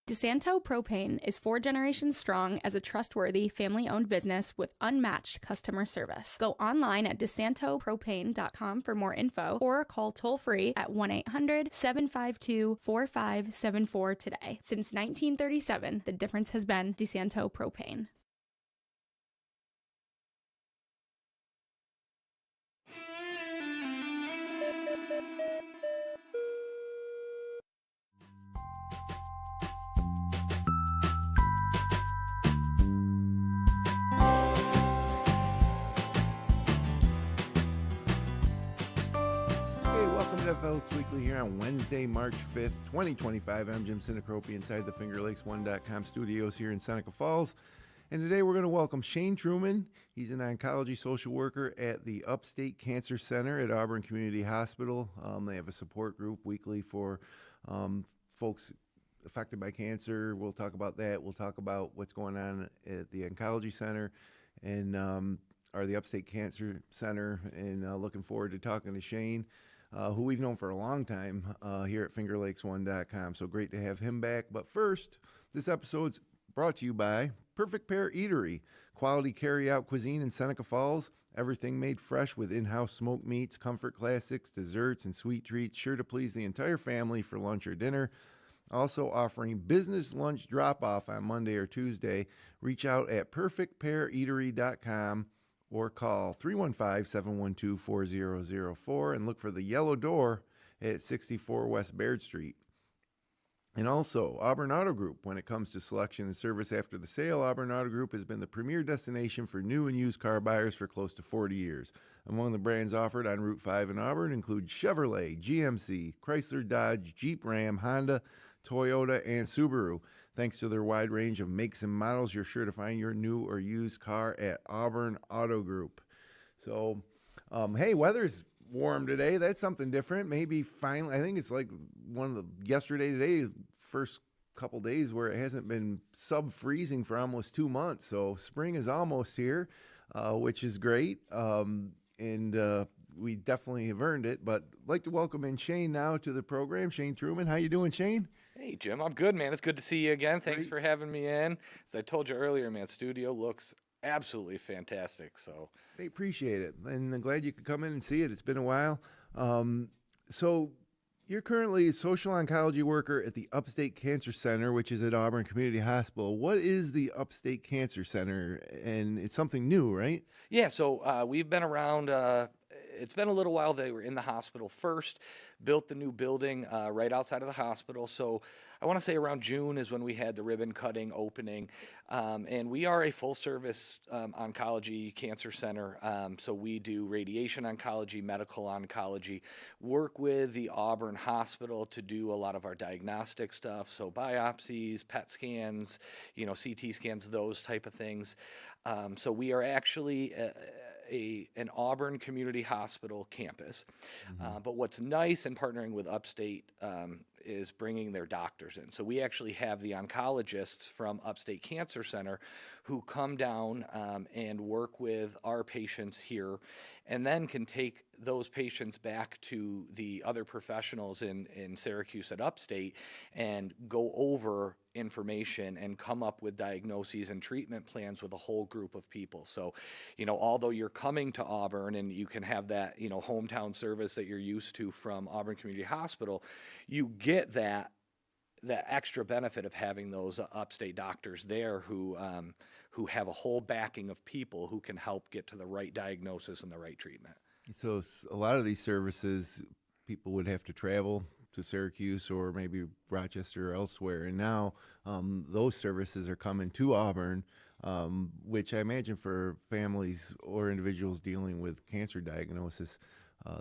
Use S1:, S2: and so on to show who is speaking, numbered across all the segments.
S1: DeSanto Propane is 4 generations strong as a trustworthy, family-owned business with unmatched customer service. Go online at DeSantoPropane.com for more info or call toll-free at 1-800-752-4574 today. Since 1937, the difference has been DeSanto Propane.
S2: FLX Weekly here on Wednesday, March 5th, 2025. I'm Jim Sinacropi inside the FingerLakes1.com studios here in Seneca Falls. And today we're going to welcome Shane Truman. He's an oncology social worker at the Upstate Cancer Center at Auburn Community Hospital. They have a support group weekly for folks affected by cancer. We'll talk about that. We'll talk about what's going on at the Oncology Center and or the Upstate Cancer Center. And looking forward to talking to Shane, who we've known for a long time here at FingerLakes1.com. So great to have him back. But first, this episode's brought to you by Perfect Pair Eatery. Quality carry-out cuisine in Seneca Falls. Everything made fresh with in-house smoked meats, comfort classics, desserts, and sweet treats. Sure to please the entire family for lunch or dinner. Also offering business lunch drop-off on Monday or Tuesday. Reach out at perfectpaireatery.com. or call 315-712-4004 and look for the yellow door at 64 West Baird Street. And also, Auburn Auto Group. When it comes to selection and service after the sale, Auburn Auto Group has been the premier destination for new and used car buyers for close to 40 years. Among the brands offered on Route 5 in Auburn include Chevrolet, GMC, Chrysler, Dodge, Jeep, Ram, Honda, Toyota, and Subaru. Thanks to their wide range of makes and models, you're sure to find your new or used car at Auburn Auto Group. So, hey, weather's warm today. That's something different. Maybe finally, I think it's like yesterday today, first couple days where it hasn't been sub-freezing for almost 2 months. So spring is almost here, which is great. And we definitely have earned it. But I'd like to welcome in Shane now to the program. Shane Truman. How you doing, Shane?
S3: Hey, Jim. I'm good, man. It's good to see you again. Thanks for having me in. As I told you earlier, man, studio looks absolutely fantastic. So
S2: I appreciate it. And I'm glad you could come in and see it. It's been a while. So you're currently a social oncology worker at the Upstate Cancer Center, which is at Auburn Community Hospital. What is the Upstate Cancer Center? And it's something new, right?
S3: yeah, so we've been around. It's been a little while. They were in the hospital first, built the new building right outside of the hospital. So I want to say around June is when we had the ribbon cutting opening. And we are a full service oncology cancer center. So we do radiation oncology, medical oncology, work with the Auburn Hospital to do a lot of our diagnostic stuff. So biopsies, PET scans, CT scans, those type of things. So we are actually an Auburn Community Hospital campus. But what's nice in partnering with Upstate is bringing their doctors in. So we actually have the oncologists from Upstate Cancer Center who come down and work with our patients here, and then can take those patients back to the other professionals in Syracuse at Upstate and go over information and come up with diagnoses and treatment plans with a whole group of people. So, although you're coming to Auburn and you can have that, hometown service that you're used to from Auburn Community Hospital, you get that extra benefit of having those Upstate doctors there who have a whole backing of people who can help get to the right diagnosis and the right treatment.
S2: So a lot of these services, people would have to travel to Syracuse or maybe Rochester or elsewhere. And now those services are coming to Auburn, which I imagine for families or individuals dealing with cancer diagnosis,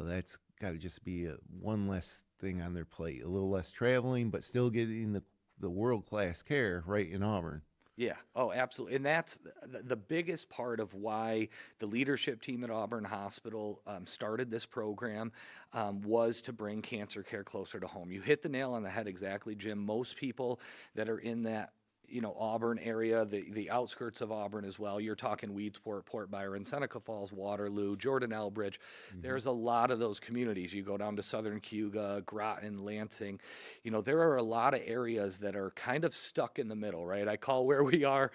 S2: that's got to just be one less thing on their plate, a little less traveling, but still getting the world-class care right in Auburn.
S3: Yeah. Oh, absolutely. And that's the biggest part of why the leadership team at Auburn Hospital started this program was to bring cancer care closer to home. You hit the nail on the head exactly, Jim. Most people that are in that Auburn area, the outskirts of Auburn as well. You're talking Weedsport, Port Byron, Seneca Falls, Waterloo, Jordan Elbridge. There's a lot of those communities. You go down to Southern Cayuga, Groton, Lansing. There are a lot of areas that are kind of stuck in the middle, right? I call where we are,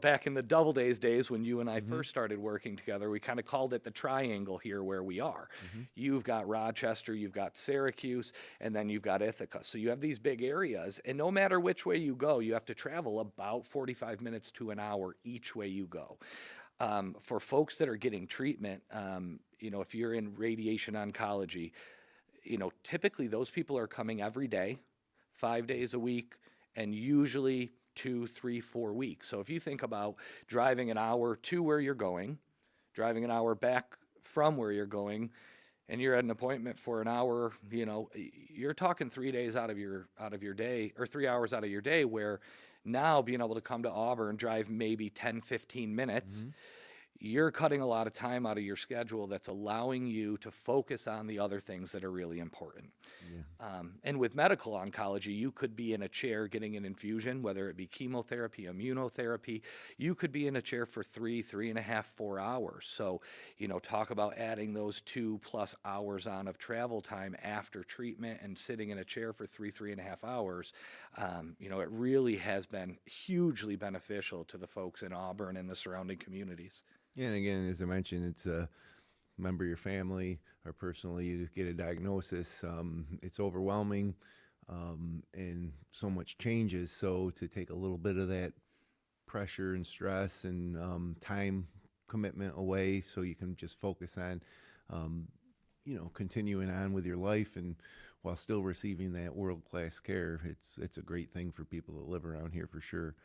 S3: back in the Doubledays days when you and I first started working together, we kind of called it the triangle here where we are. You've got Rochester, you've got Syracuse, and then you've got Ithaca. So you have these big areas, and no matter which way you go, you have to travel about 45 minutes to an hour each way you go. For folks that are getting treatment, if you're in radiation oncology, typically those people are coming every day, 5 days a week, and usually 2, 3, 4 weeks. So if you think about driving an hour to where you're going, driving an hour back from where you're going, and you're at an appointment for an hour, you're talking 3 days out of your day, or 3 hours out of your day, where now being able to come to Auburn, drive maybe 10, 15 minutes, you're cutting a lot of time out of your schedule that's allowing you to focus on the other things that are really important. And with medical oncology, you could be in a chair getting an infusion, whether it be chemotherapy, immunotherapy. You could be in a chair for 3.5, 4 hours. So, talk about adding those 2+ hours on of travel time after treatment and sitting in a chair for 3.5 hours. It really has been hugely beneficial to the folks in Auburn and the surrounding communities.
S2: Yeah, and again, as I mentioned, it's a member of your family or personally you get a diagnosis. It's overwhelming, and so much changes. So to take a little bit of that pressure and stress and time commitment away, so you can just focus on, continuing on with your life and while still receiving that world-class care. It's a great thing for people that live around here for sure.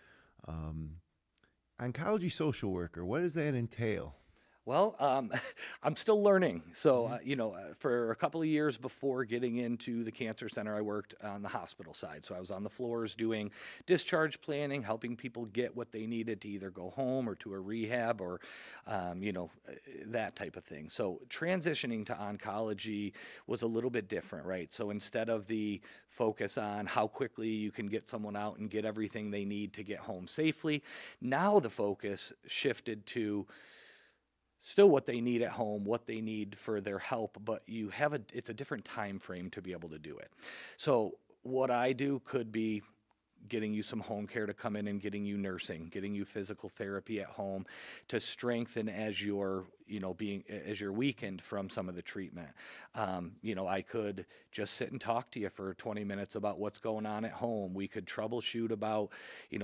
S2: Oncology Social Worker, what does that entail?
S3: Well, I'm still learning. So, for a couple of years before getting into the cancer center, I worked on the hospital side. So I was on the floors doing discharge planning, helping people get what they needed to either go home or to a rehab or, that type of thing. So transitioning to oncology was a little bit different, right? So instead of the focus on how quickly you can get someone out and get everything they need to get home safely, now the focus shifted to still what they need at home, what they need for their help, but it's a different time frame to be able to do it. So what I do could be getting you some home care to come in and getting you nursing, getting you physical therapy at home to strengthen as you're weakened from some of the treatment. I could just sit and talk to you for 20 minutes about what's going on at home. We could troubleshoot about,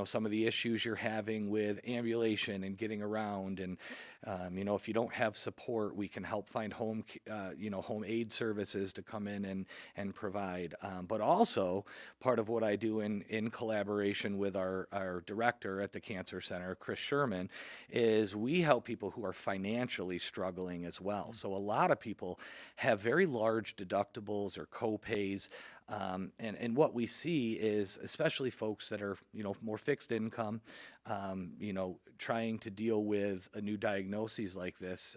S3: some of the issues you're having with ambulation and getting around. And, if you don't have support, we can help find home aid services to come in and provide. But also part of what I do in collaboration with our director at the Cancer Center, Chris Sherman, is we help people who are financially struggling as well. So a lot of people have very large deductibles or co-pays, and what we see is, especially folks that are more fixed income, trying to deal with a new diagnosis like this.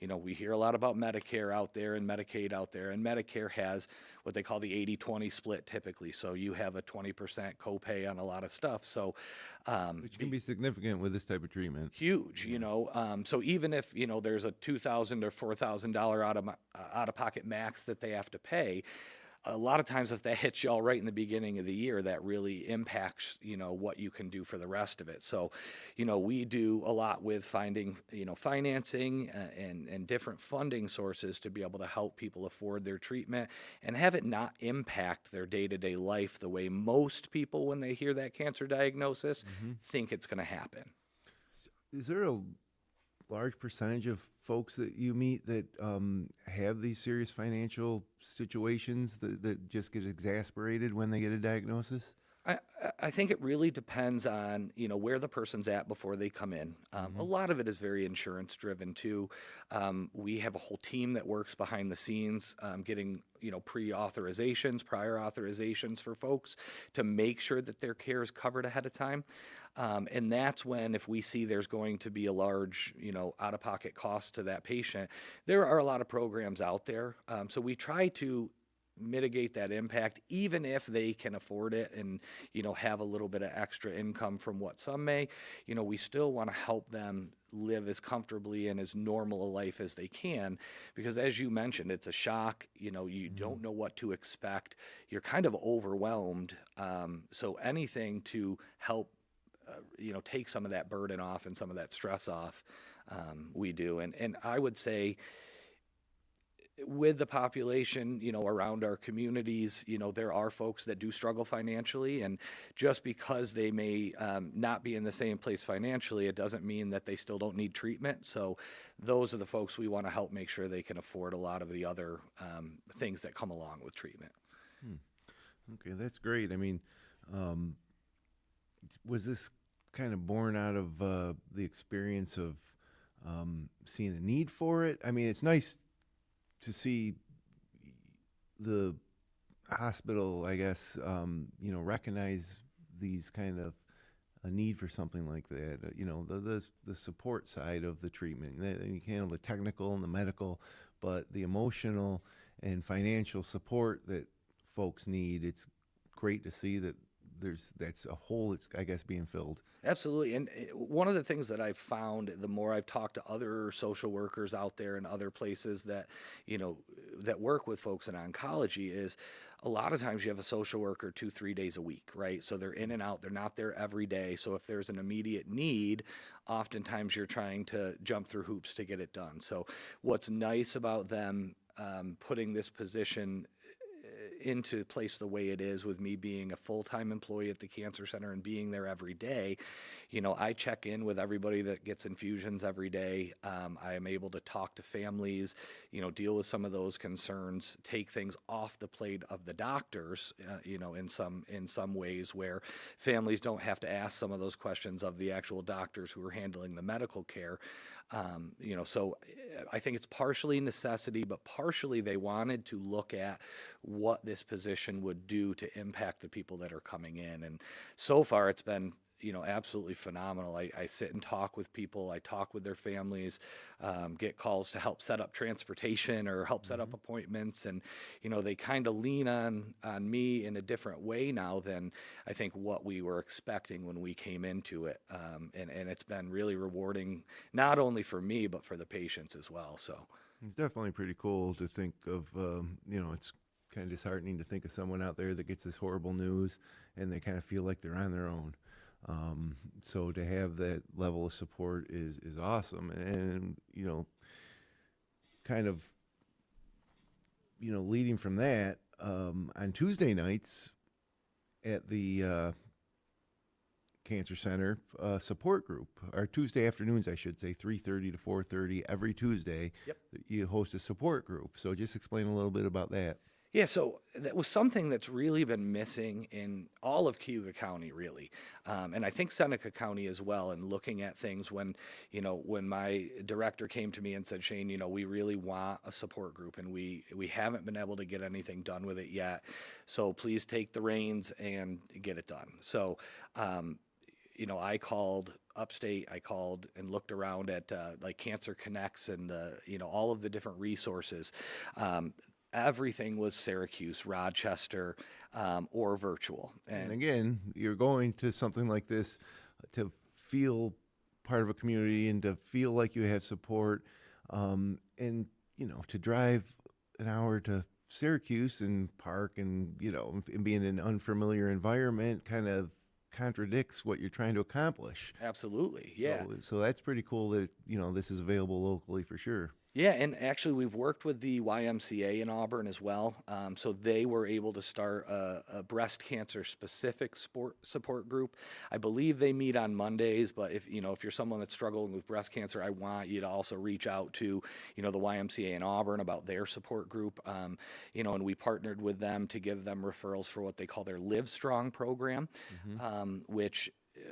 S3: We hear a lot about Medicare out there and Medicaid out there, and Medicare has what they call the 80-20 split typically. So you have a 20% copay on a lot of stuff. So,
S2: which can be significant with this type of treatment.
S3: Huge, so even if, there's a $2,000 or $4,000 out-of-pocket max that they have to pay, a lot of times if that hits y'all right in the beginning of the year, that really impacts, what you can do for the rest of it. So, we do a lot with finding, financing and different funding sources to be able to help people afford their treatment and have it not impact their day-to-day life the way most people, when they hear that cancer diagnosis, think it's going to happen.
S2: Is there a large percentage of folks that you meet that have these serious financial situations that just get exasperated when they get a diagnosis?
S3: I think it really depends on, where the person's at before they come in. A lot of it is very insurance driven too. We have a whole team that works behind the scenes, getting, prior authorizations for folks to make sure that their care is covered ahead of time. And that's when, if we see there's going to be a large, out-of-pocket cost to that patient, there are a lot of programs out there. So we try to mitigate that impact, even if they can afford it and, have a little bit of extra income from what some may, we still want to help them live as comfortably and as normal a life as they can, because as you mentioned, it's a shock. You don't know what to expect. You're kind of overwhelmed. So anything to help, take some of that burden off and some of that stress off, we do. And I would say, with the population, around our communities, there are folks that do struggle financially, and just because they may not be in the same place financially, it doesn't mean that they still don't need treatment. So those are the folks we want to help make sure they can afford a lot of the other things that come along with treatment.
S2: Okay, that's great. I mean, was this kind of born out of the experience of seeing a need for it? I mean, it's nice to see the hospital, I guess, recognize these kind of a need for something like that. The support side of the treatment. You can handle the technical and the medical, but the emotional and financial support that folks need. It's great to see that that's a hole that's, I guess, being filled.
S3: Absolutely. And one of the things that I've found, the more I've talked to other social workers out there and other places that, that work with folks in oncology, is a lot of times you have a social worker 2-3 days a week, right? So they're in and out, they're not there every day. So if there's an immediate need, oftentimes you're trying to jump through hoops to get it done. So what's nice about them putting this position into place the way it is, with me being a full-time employee at the cancer center and being there every day, I check in with everybody that gets infusions every day. I am able to talk to families, deal with some of those concerns, take things off the plate of the doctors, in some ways, where families don't have to ask some of those questions of the actual doctors who are handling the medical care. So I think it's partially necessity, but partially they wanted to look at what this position would do to impact the people that are coming in. And so far it's been, absolutely phenomenal. I sit and talk with people. I talk with their families, get calls to help set up transportation or help set up appointments. And, they kind of lean on me in a different way now than I think what we were expecting when we came into it. And it's been really rewarding, not only for me, but for the patients as well. So
S2: it's definitely pretty cool to think of, it's kind of disheartening to think of someone out there that gets this horrible news and they kind of feel like they're on their own. So to have that level of support is awesome. And, kind of, leading from that, on Tuesday nights at the Cancer Center support group, or Tuesday afternoons, I should say, 3:30 to 4:30 every Tuesday.
S3: Yep.
S2: You host a support group. So just explain a little bit about that.
S3: Yeah, so that was something that's really been missing in all of Cayuga County, really, and I think Seneca County as well. And looking at things, when my director came to me and said, Shane, we really want a support group, and we haven't been able to get anything done with it yet. So please take the reins and get it done. So, I called Upstate. I called and looked around at like Cancer Connects and all of the different resources. Everything was Syracuse, Rochester, or virtual.
S2: And again, you're going to something like this to feel part of a community and to feel like you have support, and to drive an hour to Syracuse and park and and be in an unfamiliar environment kind of contradicts what you're trying to accomplish.
S3: Absolutely, yeah.
S2: So that's pretty cool that this is available locally for sure.
S3: Yeah, and actually we've worked with the YMCA in Auburn as well. So they were able to start a breast cancer specific support group. I believe they meet on Mondays, but if you're someone that's struggling with breast cancer, I want you to also reach out to, the YMCA in Auburn about their support group. And we partnered with them to give them referrals for what they call their Live Strong program, which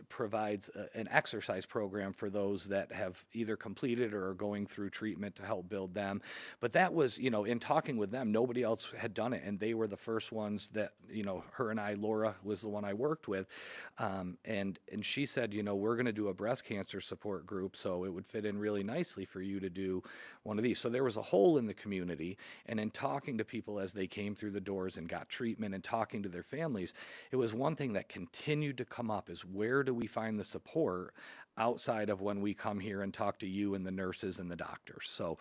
S3: provides an exercise program for those that have either completed or are going through treatment to help build them. But that was, in talking with them, nobody else had done it, and they were the first ones that, her and I, Laura was the one I worked with, and she said, we're going to do a breast cancer support group, so it would fit in really nicely for you to do one of these. So there was a hole in the community, and in talking to people as they came through the doors and got treatment and talking to their families, it was one thing that continued to come up is, where do we find the support outside of when we come here and talk to you and the nurses and the doctors? So,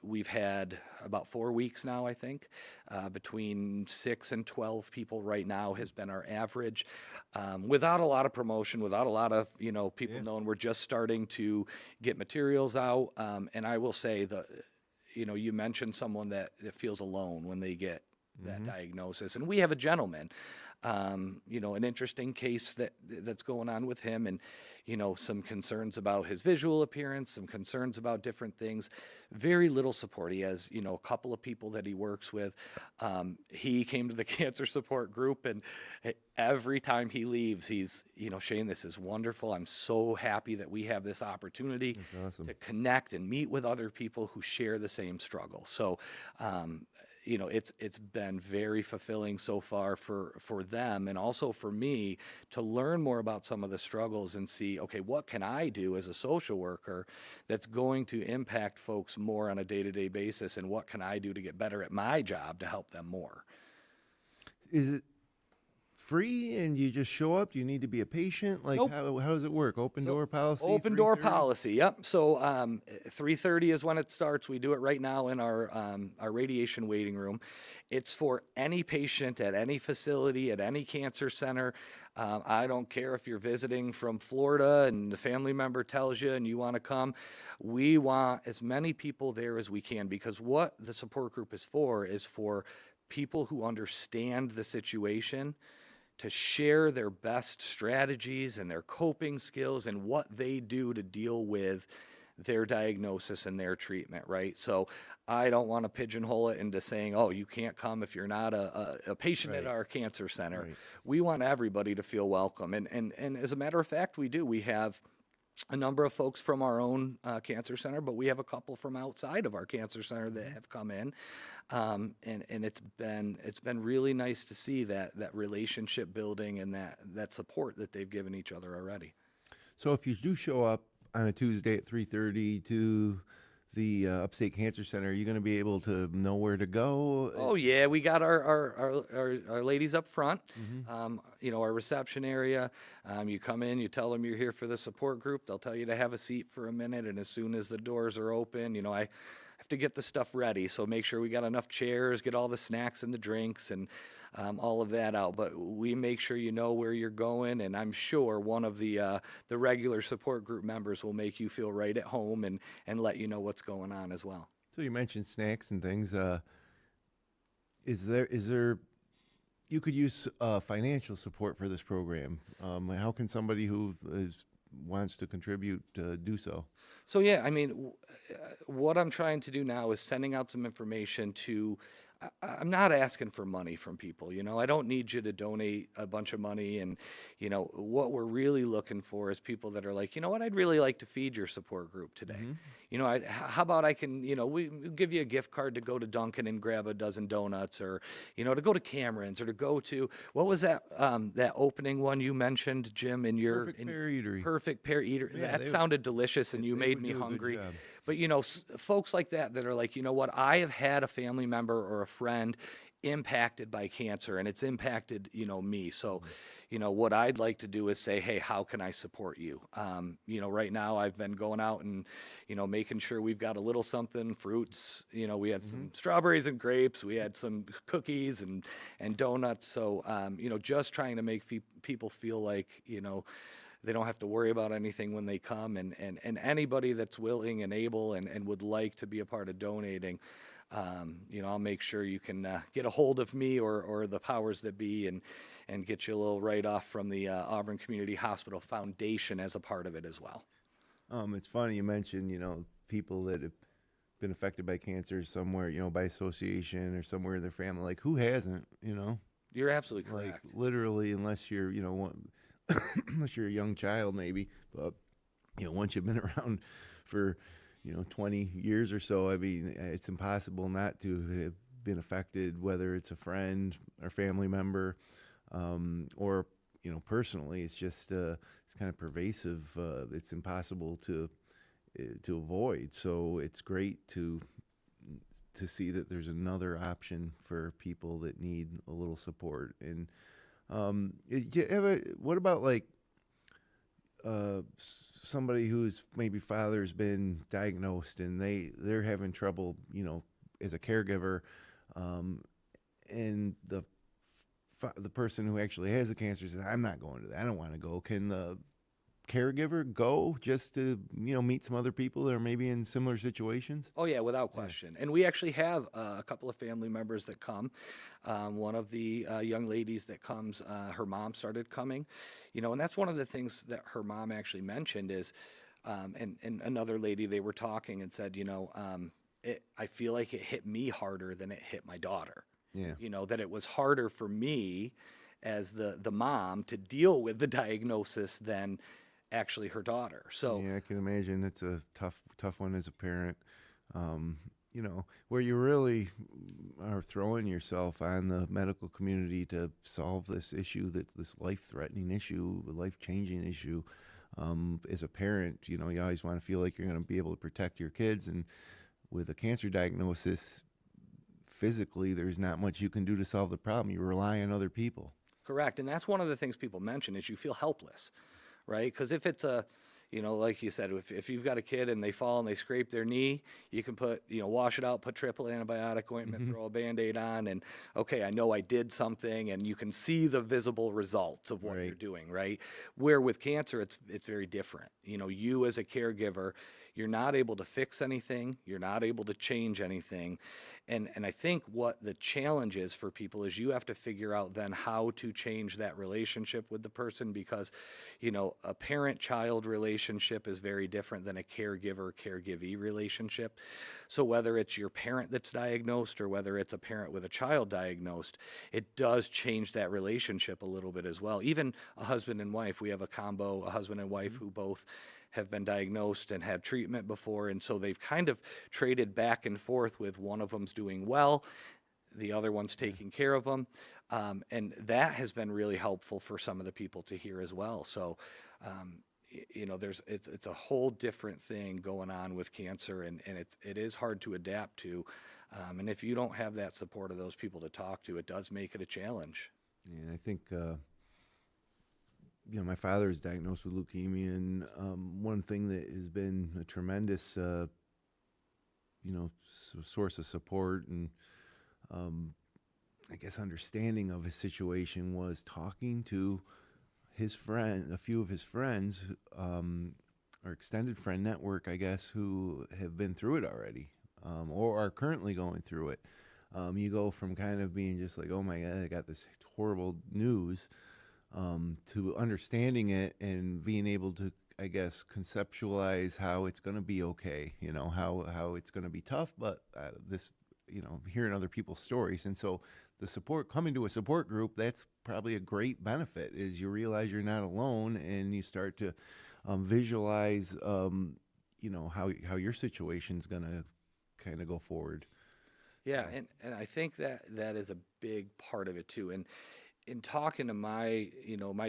S3: we've had about 4 weeks now, I think, between 6 and 12 people right now has been our average, without a lot of promotion, without a lot of, people knowing. We're just starting to get materials out. And I will say you mentioned someone that feels alone when they get that diagnosis. And we have a gentleman, an interesting case that's going on with him, and, some concerns about his visual appearance, some concerns about different things, very little support. He has, a couple of people that he works with. He came to the cancer support group, and every time he leaves, he's, Shane, this is wonderful. I'm so happy that we have this opportunity to connect and meet with other people who share the same struggle. So, it's been very fulfilling so far for them, and also for me, to learn more about some of the struggles and see, okay, what can I do as a social worker that's going to impact folks more on a day-to-day basis, and what can I do to get better at my job to help them more?
S2: Is it free and you just show up? Do you need to be a patient? Like,
S3: Nope.
S2: how does it work? Open door policy?
S3: Open door
S2: 3:30?
S3: policy, yep. So 3:30 is when it starts. We do it right now in our radiation waiting room. It's for any patient at any facility, at any cancer center. I don't care if you're visiting from Florida and the family member tells you and you want to come. We want as many people there as we can, because what the support group is for people who understand the situation, to share their best strategies and their coping skills and what they do to deal with their diagnosis and their treatment, right? So I don't want to pigeonhole it into saying, oh, you can't come if you're not a patient at our cancer center.
S2: Right.
S3: We want everybody to feel welcome. And as a matter of fact, we do. We have a number of folks from our own cancer center, but we have a couple from outside of our cancer center that have come in, and it's been really nice to see that relationship building and that support that they've given each other already.
S2: So if you do show up on a Tuesday at 3:30 to the Upstate Cancer Center, are you going to be able to know where to go?
S3: Oh yeah, we got our ladies up front. Our reception area. You come in, you tell them you're here for the support group. They'll tell you to have a seat for a minute, and as soon as the doors are open, I have to get the stuff ready. So make sure we got enough chairs, get all the snacks and the drinks, and all of that out. But we make sure you know where you're going, and I'm sure one of the regular support group members will make you feel right at home and let you know what's going on as well.
S2: So you mentioned snacks and things. Is there you could use financial support for this program? How can somebody who wants to contribute do so?
S3: So yeah, what I'm trying to do now is sending out some information to. I'm not asking for money from people. I don't need you to donate a bunch of money. And, what we're really looking for is people that are like, you know what, I'd really like to feed your support group today. How about I can, we give you a gift card to go to Dunkin' and grab a dozen donuts, or, to go to Cameron's, or to go to, what was that opening one you mentioned, Jim, in your
S2: Perfect Pear Eatery.
S3: Perfect Pear Eatery.
S2: Yeah,
S3: that sounded delicious, and you made me hungry. But, folks like that are like, you know what, I have had a family member or a friend impacted by cancer, and it's impacted, me. So, what I'd like to do is say, hey, how can I support you? Right now I've been going out and, making sure we've got a little something, fruits, we had some strawberries and grapes, we had some cookies and donuts. So, just trying to make people feel like, they don't have to worry about anything when they come, and anybody that's willing and able and would like to be a part of donating, I'll make sure you can get a hold of me or the powers that be and get you a little write-off from the Auburn Community Hospital Foundation as a part of it as well.
S2: It's funny you mentioned, people that have been affected by cancer somewhere, by association or somewhere in their family. Like, who hasn't,
S3: You're absolutely
S2: Like
S3: correct.
S2: literally, unless you're, unless you're a young child, maybe. But once you've been around for 20 years or so, I mean, it's impossible not to have been affected, whether it's a friend or family member, or personally. It's just it's kind of pervasive. It's impossible to avoid. So it's great to see that there's another option for people that need a little support. And what about like somebody whose maybe father's been diagnosed and they're having trouble, as a caregiver, and the person who actually has the cancer says, "I'm not going to that. I don't want to go." Can the caregiver go just to meet some other people that are maybe in similar situations?
S3: Oh yeah, without question. And we actually have a couple of family members that come. One of the young ladies that comes, her mom started coming, and that's one of the things that her mom actually mentioned is, and another lady, they were talking and said, I feel like it hit me harder than it hit my daughter.
S2: Yeah.
S3: That it was harder for me as the mom to deal with the diagnosis than actually her daughter. So
S2: Yeah, I can imagine it's a tough one as a parent. Where you really are throwing yourself on the medical community to solve this issue, that's this life-threatening issue, life-changing issue. As a parent, you always want to feel like you're going to be able to protect your kids. And with a cancer diagnosis, physically, there's not much you can do to solve the problem. You rely on other people.
S3: correct. And that's one of the things people mention is you feel helpless, right? Because if it's like you said, if you've got a kid and they fall and they scrape their knee, you can wash it out, put triple antibiotic ointment, throw a Band-Aid on, and okay, I know I did something, and you can see the visible results of what you're doing, right? Where with cancer, it's very different. You as a caregiver, you're not able to fix anything. You're not able to change anything. And I think what the challenge is for people is you have to figure out then how to change that relationship with the person because, a parent-child relationship is very different than a caregiver-caregivee relationship. So whether it's your parent that's diagnosed or whether it's a parent with a child diagnosed, it does change that relationship a little bit as well. Even a husband and wife, we have a combo, a husband and wife who both have been diagnosed and had treatment before, and so they've kind of traded back and forth with one of them's doing well, the other one's taking care of them, and that has been really helpful for some of the people to hear as well. So, it's a whole different thing going on with cancer, and it is hard to adapt to, and if you don't have that support of those people to talk to, it does make it a challenge.
S2: Yeah, I think my father is diagnosed with leukemia, and one thing that has been a tremendous, source of support and I guess understanding of his situation was talking to a few of his friends, or extended friend network, I guess, who have been through it already, or are currently going through it. You go from kind of being just like, oh my God, I got this horrible news, to understanding it and being able to, I guess, conceptualize how it's going to be okay, how it's going to be tough, but hearing other people's stories. And so the support, coming to a support group, that's probably a great benefit, is you realize you're not alone and you start to visualize, how your situation's going to kind of go forward.
S3: Yeah, and I think that is a big part of it too. And in talking to my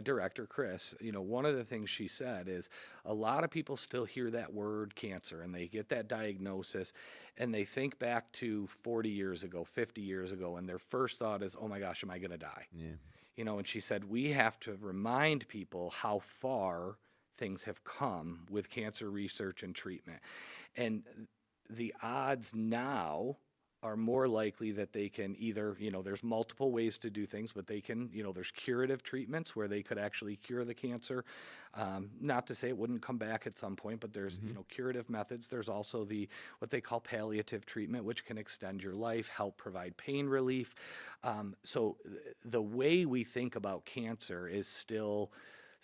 S3: director, Chris, one of the things she said is a lot of people still hear that word cancer and they get that diagnosis and they think back to 40 years ago, 50 years ago, and their first thought is, oh my gosh, am I going to die?
S2: Yeah.
S3: And she said, we have to remind people how far things have come with cancer research and treatment. And the odds now are more likely that they can either, there's multiple ways to do things, but they can, there's curative treatments where they could actually cure the cancer. Not to say it wouldn't come back at some point, but there's, curative methods. There's also what they call palliative treatment, which can extend your life, help provide pain relief. So the way we think about cancer is still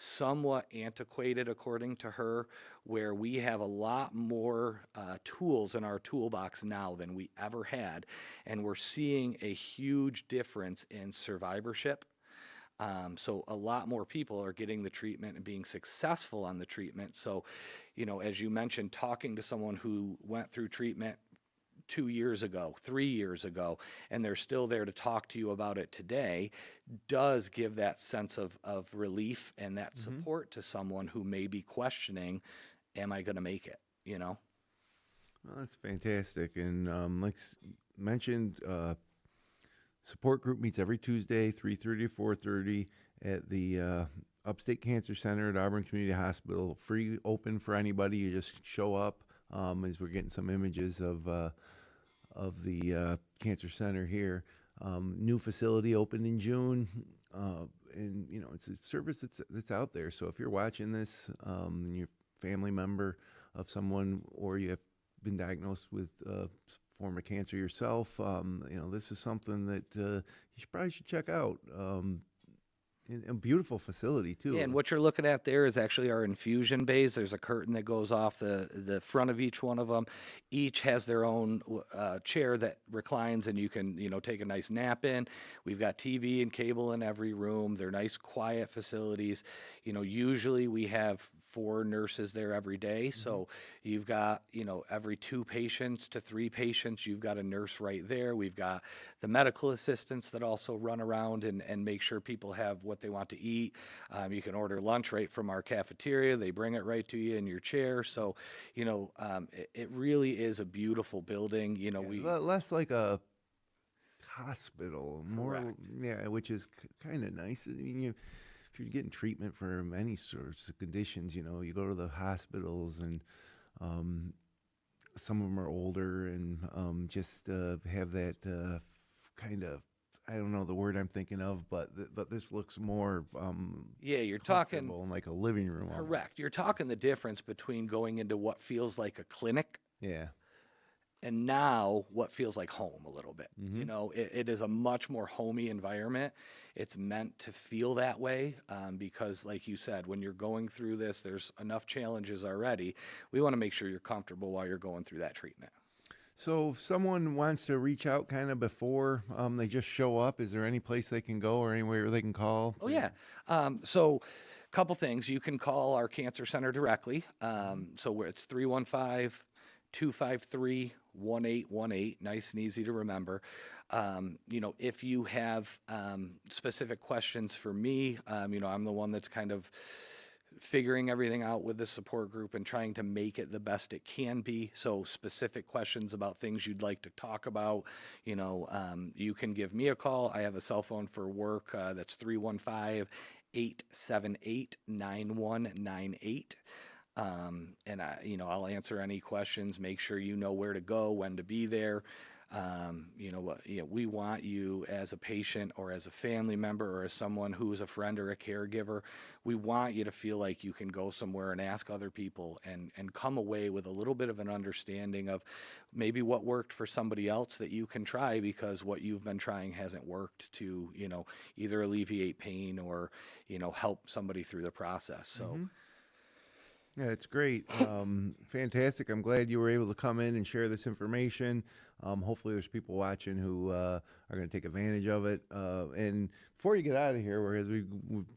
S3: somewhat antiquated, according to her, where we have a lot more tools in our toolbox now than we ever had. And we're seeing a huge difference in survivorship. So a lot more people are getting the treatment and being successful on the treatment. So, as you mentioned, talking to someone who went through treatment 2 years ago, 3 years ago, and they're still there to talk to you about it today, does give that sense of relief and that support to someone who may be questioning, am I going to make it,
S2: Well, that's fantastic. And like mentioned, support group meets every Tuesday, 3:30 to 4:30 at the Upstate Cancer Center at Auburn Community Hospital. Free, open for anybody. You just show up. As we're getting some images of the cancer center here. New facility opened in June, and it's a service that's out there. So if you're watching this, and you're a family member of someone, or you have been diagnosed with form of cancer yourself, this is something that you probably should check out. A beautiful facility too.
S3: Yeah, and what you're looking at there is actually our infusion bays. There's a curtain that goes off the front of each one of them. Each has their own chair that reclines, and you can take a nice nap in. We've got TV and cable in every room. They're nice, quiet facilities. Usually we have 4 nurses there every day. So you've got, every 2 patients to 3 patients, you've got a nurse right there. We've got the medical assistants that also run around and make sure people have what they want to eat. You can order lunch right from our cafeteria. They bring it right to you in your chair. So, it really is a beautiful building.
S2: Less like a hospital, more,
S3: Correct.
S2: which is kind of nice. I mean, if you're getting treatment for many sorts of conditions, you go to the hospitals, and some of them are older, and just have that kind of, I don't know the word I'm thinking of, but this looks more
S3: You're talking
S2: like a living room.
S3: correct. You're talking the difference between going into what feels like a clinic and now what feels like home a little bit. It is a much more homey environment. It's meant to feel that way because, like you said, when you're going through this, there's enough challenges already. We want to make sure you're comfortable while you're going through that treatment.
S2: So if someone wants to reach out kind of before they just show up, is there any place they can go or anywhere they can call?
S3: Oh, yeah. So a couple things. You can call our cancer center directly. So it's 315-253-1818. Nice and easy to remember. If you have specific questions for me, I'm the one that's kind of figuring everything out with the support group and trying to make it the best it can be. So specific questions about things you'd like to talk about, you can give me a call. I have a cell phone for work that's 315-878-9198. And I'll answer any questions, make sure you know where to go, when to be there. We want you as a patient or as a family member or as someone who is a friend or a caregiver, we want you to feel like you can go somewhere and ask other people and come away with a little bit of an understanding of maybe what worked for somebody else that you can try because what you've been trying hasn't worked to, either alleviate pain or, help somebody through the process. So.
S2: Yeah, it's great. Fantastic. I'm glad you were able to come in and share this information. Hopefully there's people watching who are going to take advantage of it. And before you get out of here, whereas we've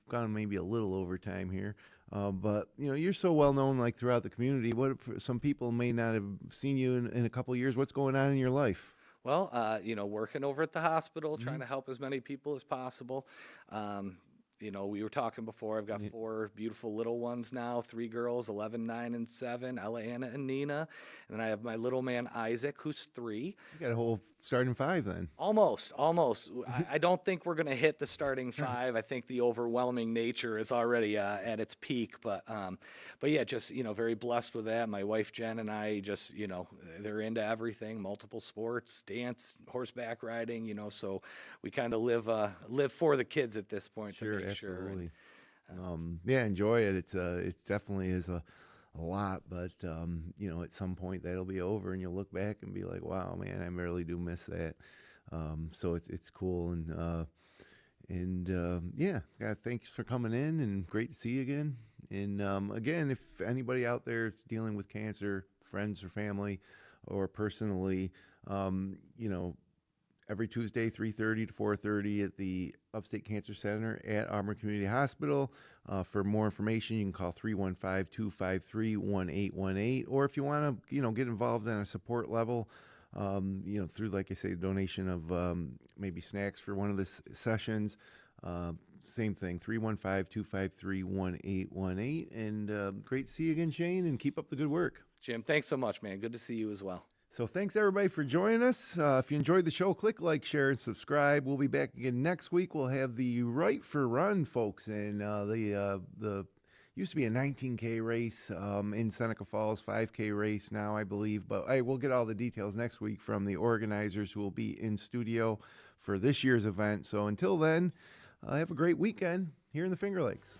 S2: gone maybe a little over time here, but you're so well known like throughout the community. What if some people may not have seen you in a couple of years? What's going on in your life?
S3: Well, working over at the hospital, trying to help as many people as possible. We were talking before, I've got 4 beautiful little ones now, 3 girls, 11, 9, and 7, Ella, Anna, and Nina. And then I have my little man, Isaac, who's 3.
S2: You got a whole starting 5 then.
S3: Almost. I don't think we're going to hit the starting 5. I think the overwhelming nature is already at its peak. But yeah, just, very blessed with that. My wife, Jen, and I just, they're into everything, multiple sports, dance, horseback riding, so we kind of live for the kids at this point.
S2: Sure. Absolutely. Enjoy it. It definitely is a lot, but at some point that'll be over and you'll look back and be like, wow, man, I really do miss that. So it's cool. And thanks for coming in, and great to see you again. And again, if anybody out there is dealing with cancer, friends or family, or personally, every Tuesday, 3:30 to 4:30 at the Upstate Cancer Center at Auburn Community Hospital. For more information, you can call 315-253-1818. Or if you want to, get involved on a support level, through, like I say, donation of maybe snacks for one of the sessions, same thing, 315-253-1818. And great to see you again, Shane, and keep up the good work.
S3: Jim, thanks so much, man. Good to see you as well.
S2: So thanks, everybody, for joining us. If you enjoyed the show, click like, share, and subscribe. We'll be back again next week. We'll have the Right for Run folks, and the used to be a 19K race in Seneca Falls, 5K race now, I believe. But hey, we'll get all the details next week from the organizers who will be in studio for this year's event. So until then, have a great weekend here in the Finger Lakes.